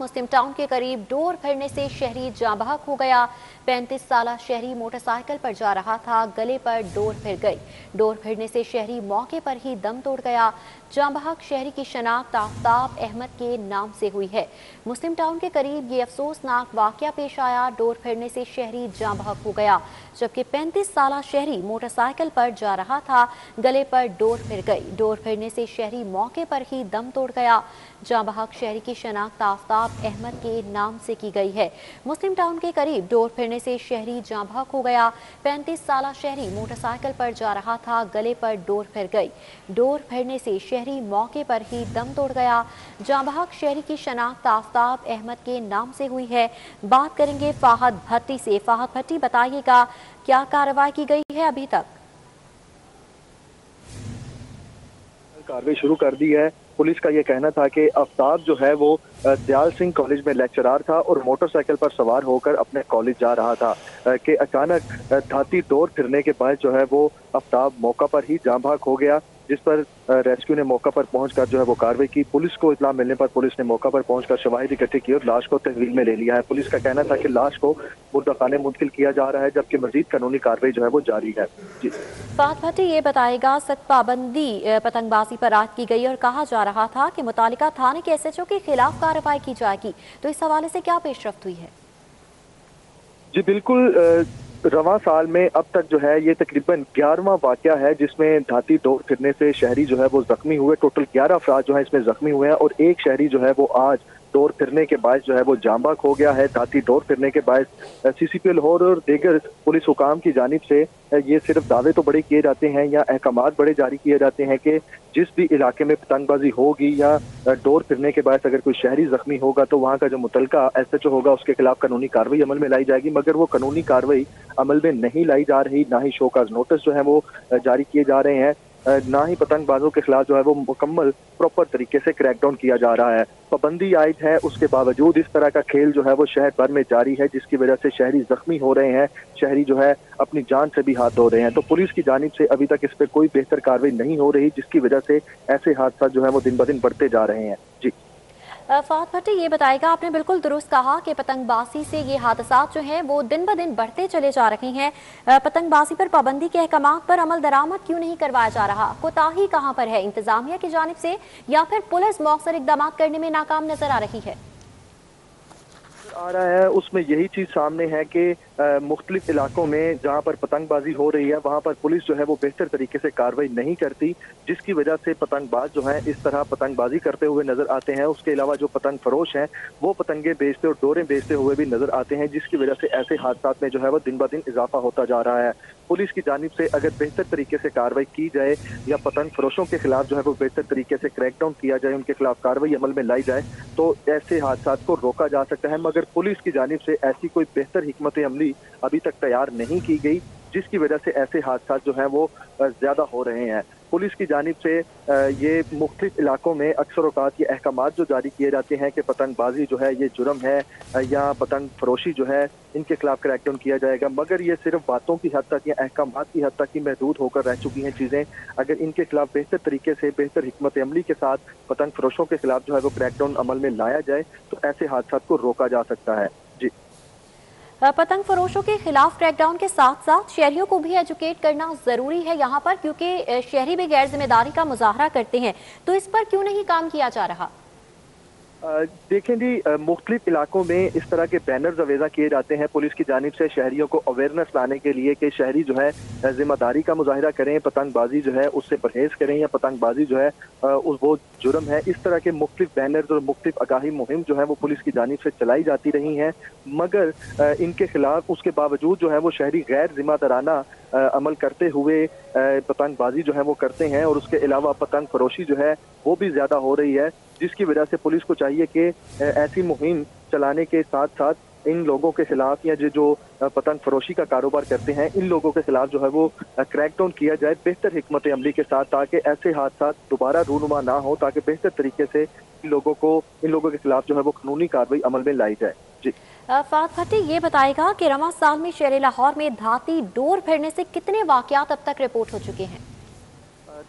मुस्लिम town के करीब door फिरने से शहरी जाँ बहक हो गया। 35 साला शहरी मोटरसाइकिल पर जा रहा था, गले पर डोर फिर गई। डोर फिरने से शहरी मौके पर ही दम तोड़ गया। जाँ बहक शहरी की शनाख्त आफ्ताब अहमद के नाम से हुई है। मुस्लिम टाउन के करीब ये अफसोसनाक वाकया पेश आया। डोर फिरने से शहरी जाँ बहक हो गया, जबकि 35 साला शहरी मोटरसाइकिल पर जा रहा था, गले पर डोर फिर गई। डोर फिरने से शहरी मौके पर ही दम तोड़ गया। जाँ बहक शहरी की शनाख्त आफ्ताब अहमद के नाम से की गई है। मुस्लिम टाउन के करीब डोर फिरने से शहरी जाँ बहक हो गया। 35 साला शहरी मोटरसाइकिल पर जा रहा था, गले पर डोर फिर गई। डोर फिरने से शहरी मौके पर ही दम तोड़ गया। जाँ बहक शहरी की शनाख्त आफ्ताब अहमद के नाम से हुई है। बात करेंगे फाहद भट्टी से। फाहद भट्टी, बताइएगा क्या कार्रवाई की गई है अभी तक? कार्रवाई शुरू कर दी है। पुलिस का ये कहना था कि आफ्ताब जो है वो दयाल सिंह कॉलेज में लेक्चरर था और मोटरसाइकिल पर सवार होकर अपने कॉलेज जा रहा था कि अचानक धाती डोर फिरने के बाद जो है वो आफ्ताब मौका पर ही जाँ बहक हो गया, जिस पर रेस्क्यू ने मौका पर पहुंचकर जो है वो कार्रवाई की। पुलिस को इत्तला मिलने पर पुलिस ने मौका पर पहुंचकर शवाहिद इकट्ठे किए और लाश को तहवील में ले लिया है। पुलिस का कहना था कि लाश को मुर्दाखाने मुंतकिल किया जा रहा है, जबकि मजीद कानूनी कार्रवाई जो है वो जारी है। जी फाहद भट्टी, ये बताएगा सख्त पाबंदी पतंगबाजी पर आयद की गई और कहा जा रहा था कि मुतालिका थाने के SHO के खिलाफ कार्रवाई की जाएगी, तो इस हवाले से क्या पेशरफ्त हुई है? जी बिल्कुल, रवां साल में अब तक जो है ये तकरीबन 11वां वाकया है जिसमें धाती डोर फिरने से शहरी जो है वो जख्मी हुए। टोटल 11 अफराद जो है इसमें जख्मी हुए हैं और एक शहरी जो है वो आज डोर फिरने के बायस जो है वो जाँ बहक हो गया है। धाती डोर फिरने के बायस CCP लाहौर और दीगर पुलिस हुकाम की जानिब से ये सिर्फ दावे तो बड़े किए जाते हैं या अहकामात बड़े जारी किए जाते हैं कि जिस भी इलाके में पतंगबाजी होगी या डोर फिरने के बायस अगर कोई शहरी जख्मी होगा तो वहाँ का जो मुतलका SHO होगा उसके खिलाफ कानूनी कार्रवाई अमल में लाई जाएगी। मगर वो कानूनी कार्रवाई अमल में नहीं लाई जा रही, ना ही शोकाज नोटिस जो है वो जारी किए जा रहे हैं, ना ही पतंगबाजों के खिलाफ जो है वो मुकम्मल प्रॉपर तरीके से क्रैकडाउन किया जा रहा है। पाबंदी आयद है, उसके बावजूद इस तरह का खेल जो है वो शहर भर में जारी है, जिसकी वजह से शहरी जख्मी हो रहे हैं, शहरी जो है अपनी जान से भी हाथ धो रहे हैं। तो पुलिस की जानिब से अभी तक इस पर कोई बेहतर कार्रवाई नहीं हो रही, जिसकी वजह से ऐसे हादसा जो है वो दिन ब दिन बढ़ते जा रहे हैं। जी फाहद भट्टी, ये बताएगा, आपने बिल्कुल दुरुस्त कहा कि पतंगबाजी से ये हादसा जो हैं वो दिन ब दिन बढ़ते चले जा रहे हैं। पतंगबाजी पर पाबंदी के अहकामात पर अमल दरामद क्यों नहीं करवाया जा रहा? कोताही कहाँ पर है, इंतजामिया की जानिब से या फिर पुलिस मौसर इकदाम करने में नाकाम नजर आ रही है? आ रहा है उसमें यही चीज सामने है कि मुख्तलिफ इलाकों में जहाँ पर पतंगबाजी हो रही है वहाँ पर पुलिस जो है वो बेहतर तरीके से कार्रवाई नहीं करती, जिसकी वजह से पतंगबाज जो है इस तरह पतंगबाजी करते हुए नजर आते हैं। उसके अलावा जो पतंग फरोश हैं वो पतंगे बेचते और डोरें बेचते हुए भी नजर आते हैं, जिसकी वजह से ऐसे हादसात में जो है वो दिन ब दिन इजाफा होता जा रहा है। पुलिस की जानिब से अगर बेहतर तरीके से कार्रवाई की जाए या पतंग फरोशों के खिलाफ जो है वो बेहतर तरीके से क्रैकडाउन किया जाए, उनके खिलाफ कार्रवाई अमल में लाई जाए, तो ऐसे हादसात को रोका जा सकता है। मगर पुलिस की जानिब से ऐसी कोई बेहतर हिकमत अमली अभी तक तैयार नहीं की गई, जिसकी वजह से ऐसे हादसात जो हैं वो ज्यादा हो रहे हैं। पुलिस की जानिब से ये मुख्तलिफ इलाकों में अक्सर औकात ये अहकामात जो जारी किए जाते हैं कि पतंगबाजी जो है ये जुर्म है या पतंग फरोशी जो है इनके खिलाफ क्रैकडाउन किया जाएगा, मगर ये सिर्फ बातों की हद तक या अहकामात की हद तक ही महदूद होकर रह चुकी हैं चीज़ें। अगर इनके खिलाफ बेहतर तरीके से बेहतर हिकमत अमली के साथ पतंग फरोशों के खिलाफ जो है वो क्रैकडाउन अमल में लाया जाए तो ऐसे हादसात को रोका जा सकता है। जी पतंग फरोशों के खिलाफ क्रैकडाउन के साथ साथ शहरियों को भी एजुकेट करना जरूरी है यहाँ पर, क्योंकि शहरी भी गैर जिम्मेदारी का मुजाहरा करते हैं, तो इस पर क्यों नहीं काम किया जा रहा? देखें जी, मुख्तलिफ इलाकों में इस तरह के बैनर्स अवेजा किए जाते हैं पुलिस की जानिब से शहरियों को अवेयरनेस लाने के लिए कि शहरी जो है जिम्मेदारी का मुजाहिरा करें, पतंगबाजी जो है उससे परहेज करें या पतंगबाजी जो है वो जुर्म है। इस तरह के मुख्तलिफ बैनर्स और मुख्तलिफ आगाही मुहिम जो है वो पुलिस की जानिब से चलाई जाती रही हैं, मगर इनके खिलाफ उसके बावजूद जो है वो शहरी गैर जिम्मेदाराना अमल करते हुए पतंगबाजी जो है वो करते हैं और उसके अलावा पतंग फरोशी जो है वो भी ज्यादा हो रही है, जिसकी वजह से पुलिस को चाहिए कि ऐसी मुहिम चलाने के साथ साथ इन लोगों के खिलाफ या जो पतंग फरोशी का कारोबार करते हैं इन लोगों के खिलाफ जो है वो क्रैकडाउन किया जाए बेहतर हिकमत अमली के साथ, ताकि ऐसे हादसा दोबारा रूनुमा ना हो, ताकि बेहतर तरीके से इन लोगों के खिलाफ जो है वो कानूनी कार्रवाई अमल में लाई जाए। जी फाहद भट्टी, ये बताएगा कि रवां साल में शहर लाहौर में धाती डोर फिरने से कितने वाकयात अब तक रिपोर्ट हो चुके हैं?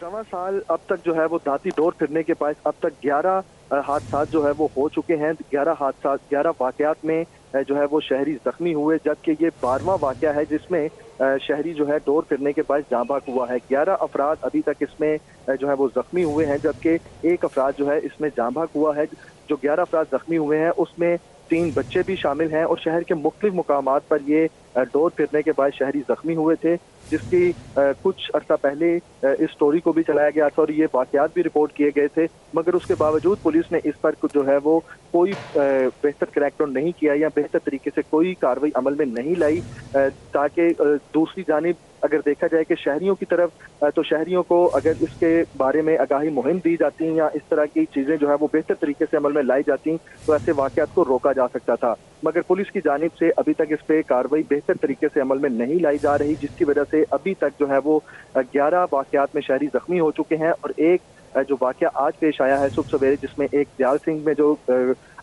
रवां साल अब तक जो है वो धाती डोर फिरने के पास अब तक 11 हादसात जो है वो हो चुके हैं। 11 वाकयात में जो है वो शहरी जख्मी हुए, जबकि ये 12वां वाकया है जिसमें शहरी जो है डोर फिरने के बाद जाँ बहक हुआ है। 11 अफराद अभी तक इसमें जो है वो जख्मी हुए हैं, जबकि एक अफराद जो है इसमें जाँ बहक हुआ है। जो 11 अफराद जख्मी हुए हैं उसमें 3 बच्चे भी शामिल हैं और शहर के मुख्तलिफ मुकामात पर ये डोर फिरने के बाद शहरी जख्मी हुए थे, जिसकी कुछ अर्सा पहले इस स्टोरी को भी चलाया गया था और ये वाकयात भी रिपोर्ट किए गए थे, मगर उसके बावजूद पुलिस ने इस पर जो है वो कोई बेहतर क्रैकडाउन नहीं किया या बेहतर तरीके से कोई कार्रवाई अमल में नहीं लाई, ताकि दूसरी जानिब अगर देखा जाए कि शहरियों की तरफ तो शहरियों को अगर इसके बारे में आगाही मुहिम दी जाती या इस तरह की चीज़ें जो है वो बेहतर तरीके से अमल में लाई जाती तो ऐसे वाकयात को रोका जा सकता था, मगर पुलिस की जानिब से अभी तक इस पे कार्रवाई बेहतर तरीके से अमल में नहीं लाई जा रही, जिसकी वजह से अभी तक जो है वो 11 वाकयात में शहरी जख्मी हो चुके हैं। और एक जो वाकया आज पेश आया है सुबह सवेरे, जिसमें एक दयाल सिंह में जो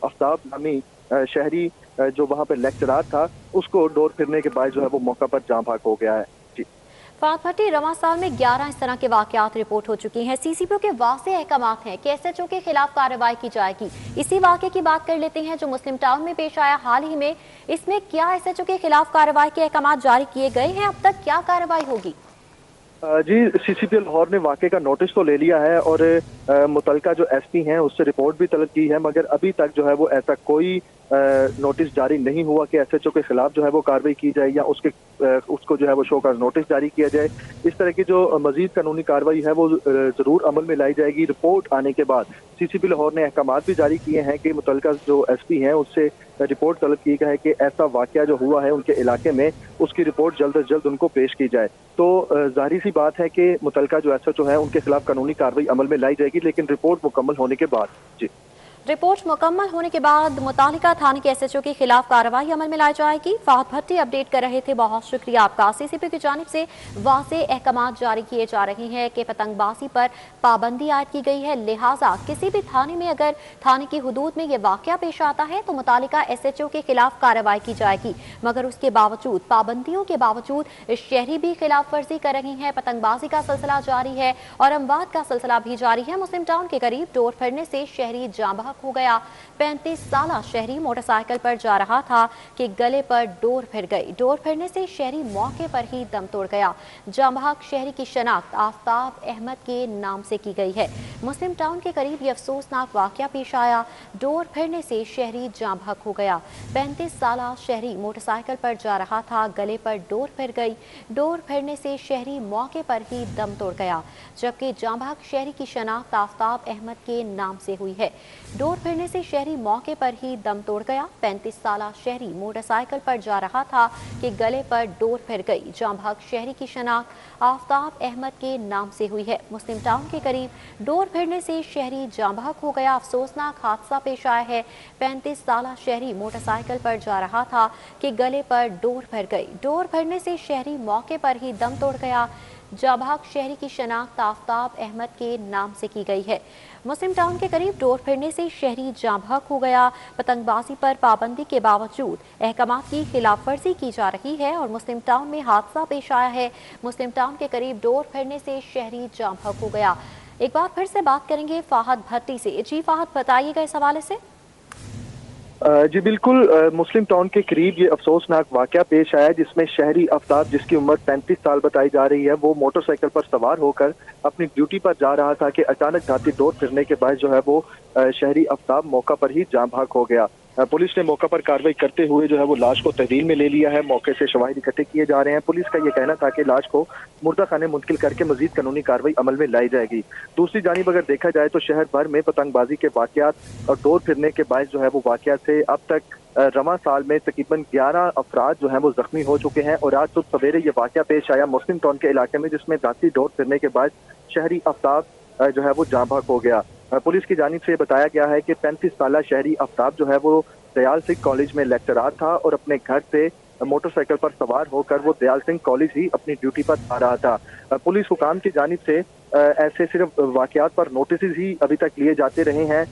आफ्ताब नामी शहरी जो वहाँ पे लेक्चरार था, उसको डोर फिरने के बाद जो है वो मौका पर जाँ बहक हो गया है। फहद भट्टी, रवां साल में 11 इस तरह के वाकयात रिपोर्ट हो चुकी हैं। सीसीपी के वाज़ेह अहकामात हैं कि एसएचओ के खिलाफ कार्रवाई की जाएगी। इसी वाक़े की बात कर लेते हैं जो मुस्लिम टाउन में पेश आया हाल ही में। इसमें क्या एसएचओ के खिलाफ कार्रवाई के अहकामात जारी किए गए हैं? अब तक क्या कार्रवाई होगी? जी, सीसीपी लाहौर ने वाक़े का नोटिस तो ले लिया है और मुतलका जो एसपी हैं उससे रिपोर्ट भी तलब की है, मगर अभी तक जो है वो ऐसा कोई नोटिस जारी नहीं हुआ कि एसएचओ के खिलाफ जो है वो कार्रवाई की जाए या उसको जो है वो शो का नोटिस जारी किया जाए। इस तरह की जो मजीद कानूनी कार्रवाई है वो जरूर अमल में लाई जाएगी। रिपोर्ट आने के बाद सीसीपी लाहौर ने अहकामात भी जारी किए हैं कि मुतलका जो एसपी हैं उससे रिपोर्ट तलब की है कि ऐसा वाकया जो हुआ है उनके इलाके में उसकी रिपोर्ट जल्द अज जल्द उनको पेश की जाए। तो जाहिर सी बात है कि मुतलका जो एसएचओ है उनके खिलाफ कानूनी कार्रवाई अमल में लाई जाएगी, लेकिन रिपोर्ट मुकम्मल होने के बाद। जी, रिपोर्ट मुकम्मल होने के बाद मुतालिका थाने के एसएचओ के खिलाफ कार्रवाई अमल में लाई जाएगी। फहद भट्टी अपडेट कर रहे थे, बहुत शुक्रिया आपका। सीसीपी की जानिब से वाज़ेह अहकामात जारी किए जा रहे हैं कि पतंगबाजी पर पाबंदी आयद की गई है, लिहाजा किसी भी थाने में अगर थाने की हुदूद में ये वाकया पेश आता है तो मुतालिका एसएचओ के खिलाफ कार्रवाई की जाएगी, मगर उसके बावजूद पाबंदियों के बावजूद शहरी भी खिलाफ वर्जी कर रही हैं। पतंगबाजी का सिलसिला जारी है और अमवात का सिलसिला भी जारी है। मुस्लिम टाउन के करीब डोर फिरने से शहरी जाँ बहक हो गया। 35 साला शहरी मोटरसाइकिल पर जा रहा था कि गले पर डोर फिर गई। डोर फिरने से शहरी मौके पर ही दम तोड़ गया। जाँ बहक शहरी की शनाख्त आफ्ताब अहमद के नाम से की गई है। मुस्लिम टाउन के करीब ये अफसोसनाक वाकया पेश आया। डोर फिरने से शहरी जाँ बहक हो गया। 35 साला शहरी मोटरसाइकिल पर जा रहा था, गले पर डोर फिर गई। डोर फिरने से शहरी मौके पर ही दम तोड़ गया, जबकि जाँ बहक शहरी की शनाख्त आफ्ताब अहमद के नाम से हुई है। डोर फिरने से शहरी मौके पर ही दम तोड़ गया। 35 साला शहरी मोटरसाइकिल पर जा रहा था कि गले पर डोर फिर गई। जाँ बहक शहरी की शनाख्त आफ्ताब अहमद के नाम से हुई है। मुस्लिम टाउन के करीब डोर फिरने से शहरी जाँ बहक हो गया। अफसोसनाक हादसा पेश आया है। 35 साला शहरी मोटरसाइकिल पर जा रहा था कि गले पर डोर फिर गई। डोर फिरने से शहरी मौके पर ही दम तोड़ गया। जाँ बहक शहरी की शनाख्त आफ्ताब अहमद के नाम से की गई है। मुस्लिम टाउन के करीब डोर फिरने से शहरी जाँ बहक हो गया। पतंगबाजी पर पाबंदी के बावजूद अहकामात की खिलाफ वर्जी की जा रही है और मुस्लिम टाउन में हादसा पेश आया है। मुस्लिम टाउन के करीब डोर फिरने से शहरी जाँ बहक हो गया। एक बार फिर से बात करेंगे फहद भट्टी से। जी फहद, बताइएगा इस हवाले से। जी बिल्कुल, मुस्लिम टाउन के करीब ये अफसोसनाक वाकया पेश आया जिसमें शहरी आफ्ताब, जिसकी उम्र 35 साल बताई जा रही है, वो मोटरसाइकिल पर सवार होकर अपनी ड्यूटी पर जा रहा था कि अचानक जाती डोर फिरने के बाद जो है वो शहरी आफ्ताब मौका पर ही जाँ बहक हो गया। पुलिस ने मौका पर कार्रवाई करते हुए जो है वो लाश को तहवील में ले लिया है। मौके से शवाहिद इकट्ठे किए जा रहे हैं। पुलिस का ये कहना था कि लाश को मुर्दा खाने मुंतकिल करके मजीद कानूनी कार्रवाई अमल में लाई जाएगी। दूसरी जानिब अगर देखा जाए तो शहर भर में पतंगबाजी के वाकयात और डोर फिरने के बायस जो है वो वाकयात से अब तक रवां साल में तकरीबन 11 अफराद जो हैं वो जख्मी हो चुके हैं। और आज सुबह सवेरे ये वाकया पेश आया मुस्लिम टाउन के इलाके में, जिसमें जाती डोर फिरने के बाद शहरी आफ्ताब जो है वो जाँ बहक हो गया। पुलिस की जानिब से बताया गया है कि 35 साला शहरी आफ्ताब जो है वो दयाल सिंह कॉलेज में लेक्चरार था और अपने घर से मोटरसाइकिल पर सवार होकर वो दयाल सिंह कॉलेज ही अपनी ड्यूटी पर आ रहा था। पुलिस हुकाम की जानिब से ऐसे सिर्फ वाकयात पर नोटिस ही अभी तक लिए जाते रहे हैं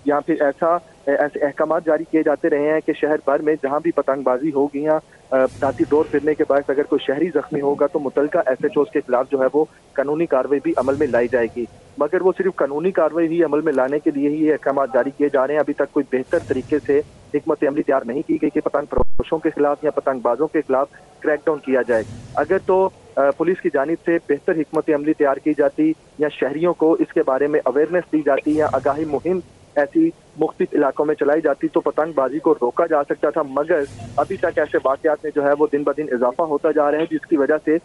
या फिर ऐसे अहकाम जारी किए जाते रहे हैं कि शहर भर में जहां भी पतंगबाजी होगी या दाती डोर फिरने के बाद अगर कोई शहरी जख्मी होगा तो मुतलका SHOs के खिलाफ जो है वो कानूनी कार्रवाई भी अमल में लाई जाएगी। मगर वो सिर्फ कानूनी कार्रवाई ही अमल में लाने के लिए ही ये अहकाम जारी किए जा रहे हैं। अभी तक कोई बेहतर तरीके से हिकमत अमली तैयार नहीं की गई कि पतंग फरोशों के खिलाफ या पतंगबाजों के खिलाफ क्रैकडाउन किया जाए। अगर तो पुलिस की जानिब से बेहतर हिकमत अमली तैयार की जाती या शहरियों को इसके बारे में अवेयरनेस दी जाती या आगाही मुहिम ऐसी मुख्तलिफ इलाकों में चलाई जाती तो पतंगबाजी को रोका जा सकता था। मगर अभी तक ऐसे वाकयात में जो है वो दिन ब दिन इजाफा होता जा रहा है, जिसकी वजह से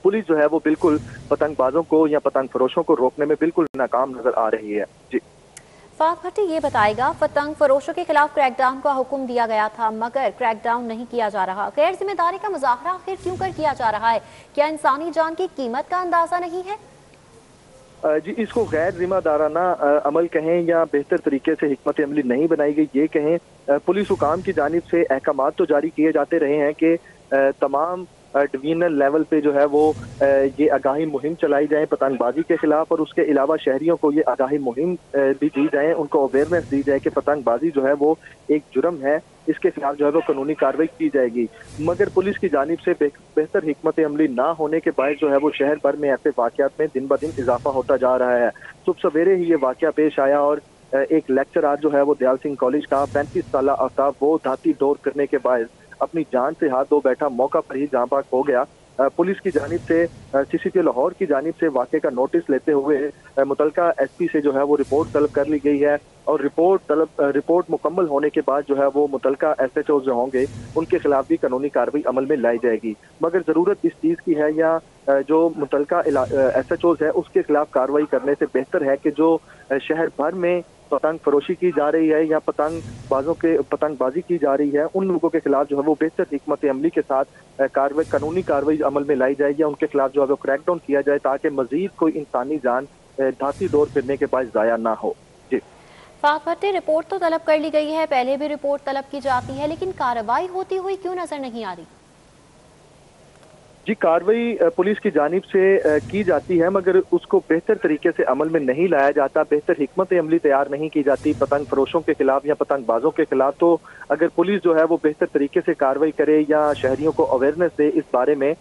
पुलिस जो है वो बिल्कुल पतंगबाजों को या पतंग फरोशों को रोकने में बिल्कुल नाकाम नजर आ रही है। जी फहद भट्टी, ये बताएगा, पतंग फरोशों के खिलाफ क्रैकडाउन का हुक्म दिया गया था मगर क्रैकडाउन नहीं किया जा रहा। गैर जिम्मेदारी का मुजाहरा आखिर क्यों कर किया जा रहा है? क्या इंसानी जान की कीमत का अंदाजा नहीं है? जी, इसको गैर जिम्मेदाराना अमल कहें या बेहतर तरीके से हिकमत अमली नहीं बनाई गई ये कहें, पुलिस हुकाम की जानिब से अहकाम तो जारी किए जाते रहे हैं कि तमाम डिवीजनल लेवल पे जो है वो ये आगाही मुहिम चलाई जाए पतंगबाजी के खिलाफ, और उसके अलावा शहरियों को ये आगाही मुहिम भी दी जाए, उनको अवेयरनेस दी जाए कि पतंगबाजी जो है वो एक जुर्म है, इसके खिलाफ जो है वो कानूनी कार्रवाई की जाएगी। मगर पुलिस की जानिब से बेहतर हिकमत अमली ना होने के बाद जो है वो शहर भर में ऐसे वाकयात में दिन ब दिन इजाफा होता जा रहा है। सुबह सवेरे ही ये वाकया पेश आया और एक लेक्चरर जो है वो दयाल सिंह कॉलेज का 35 साल आफ्ताब वो धाती डोर करने के बाद अपनी जान से हाथ धो बैठा, मौका पर ही जाँ बाग हो गया। पुलिस की जानिब से CCP लाहौर की जानिब से वाक़े का नोटिस लेते हुए मुतलका SP से जो है वो रिपोर्ट तलब कर ली गई है और रिपोर्ट मुकम्मल होने के बाद जो है वो मुतलका SHO जो होंगे उनके खिलाफ भी कानूनी कार्रवाई अमल में लाई जाएगी। मगर ज़रूरत इस चीज़ की है या जो मुतलका SHOs है उसके खिलाफ कार्रवाई करने से बेहतर है कि जो शहर भर में पतंग फरोशी की जा रही है या पतंगबाजी की जा रही है, उन लोगों के खिलाफ जो है वो बेहतर हिकमत अमली के साथ कानूनी कार्रवाई अमल में लाई जाए या उनके खिलाफ जो है वो क्रैकडाउन किया जाए ताकि मजीद कोई इंसानी जान धाती डोर फिरने के बाद जाया ना हो। जी फहद भट्टी, रिपोर्ट तो तलब कर ली गई है, पहले भी रिपोर्ट तलब की जाती है, लेकिन कार्रवाई होती हुई क्यों नजर नहीं आ रही? जी, कार्रवाई पुलिस की जानिब से की जाती है मगर उसको बेहतर तरीके से अमल में नहीं लाया जाता, बेहतर हिकमत अमली तैयार नहीं की जाती पतंग फरोशों के खिलाफ या पतंगबाजों के खिलाफ। तो अगर पुलिस जो है वो बेहतर तरीके से कार्रवाई करे या शहरियों को अवेयरनेस दे इस बारे में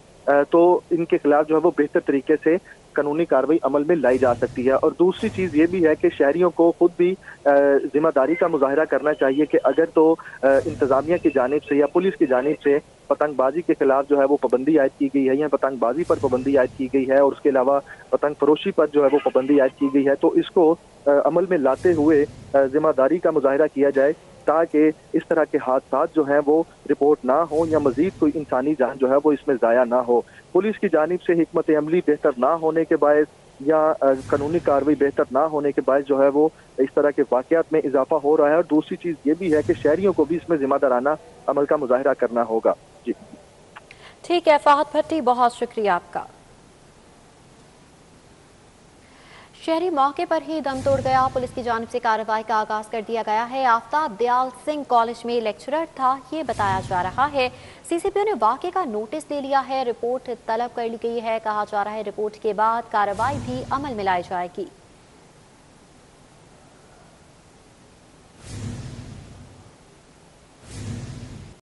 तो इनके खिलाफ जो है वो बेहतर तरीके से कानूनी कार्रवाई अमल में लाई जा सकती है। और दूसरी चीज़ ये भी है कि शहरियों को खुद भी जिम्मेदारी का मुजाहरा करना चाहिए कि अगर तो इंतज़ामिया की जानिब से या पुलिस की जानिब से पतंगबाजी के खिलाफ जो है वो पाबंदी आयद की गई है या पतंगबाजी पर पाबंदी आयद की गई है और उसके अलावा पतंग फरोशी पर जो है वो पाबंदी आयद की गई है, तो इसको अमल में लाते हुए जिम्मेदारी का मुजाहरा किया जाए ताकि इस तरह के हादसात जो हैं वो रिपोर्ट ना हो या मजीद कोई इंसानी जान जो है वो इसमें ज़ाया ना हो। पुलिस की जानिब से हिकमत अमली बेहतर ना होने के बायस या कानूनी कार्रवाई बेहतर ना होने के बायस जो है वो इस तरह के वाकयात में इजाफा हो रहा है। और दूसरी चीज़ ये भी है कि शहरियों को भी इसमें जिम्मेदाराना अमल का मुजाहरा करना होगा। जी ठीक है फहद भट्टी, बहुत शुक्रिया आपका। शहरी मौके पर ही दम तोड़ गया, पुलिस की जानिब से कार्रवाई का आगाज कर दिया गया है। आफ्ताब दयाल सिंह कॉलेज में लेक्चरर था, ये बताया जा रहा है। CCPO ने वाक़े का नोटिस ले लिया है, रिपोर्ट तलब कर ली गई है। कहा जा रहा है रिपोर्ट के बाद कार्रवाई भी अमल में लाई जाएगी।